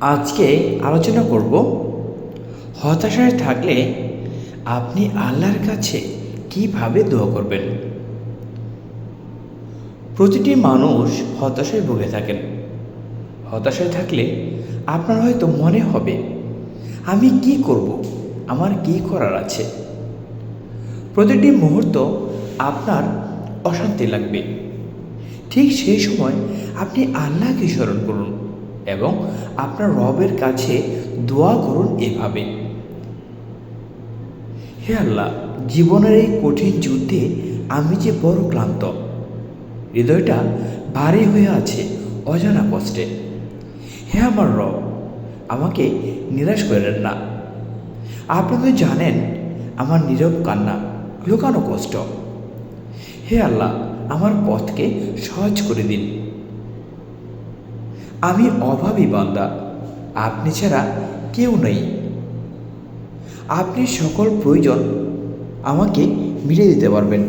আজকে আলোচনা করব হতাশায় থাকলে আপনি আল্লাহর কাছে কিভাবে দোয়া করবেন। প্রতিটি মানুষ হতাশায় ভুগে থাকেন। হতাশায় থাকলে আপনার হয়তো মনে হবে, আমি কি করব, আমার কি করার আছে। প্রতিটি মুহূর্ত আপনার অশান্তি লাগবে। ঠিক সেই সময় আপনি আল্লাহকে স্মরণ করুন এবং আপনার রবের কাছে দোয়া করুন এভাবে: হে আল্লাহ, জীবনের এই কঠিন যুদ্ধে আমি যে বড় ক্লান্ত, হৃদয়টা ভারী হয়ে আছে অজানা কষ্টে। হে আমার রব, আমাকে নিরাশ করেন না। আপনি তো জানেন আমার নীরব কান্না, লুকানো কষ্ট। হে আল্লাহ, আমার পথকে সহজ করে দিন। আমি অভাবী বান্দা, আপনি ছাড়া কেউ নেই। আপনি সকল প্রয়োজন আমাকে মিটিয়ে দিতে পারবেন।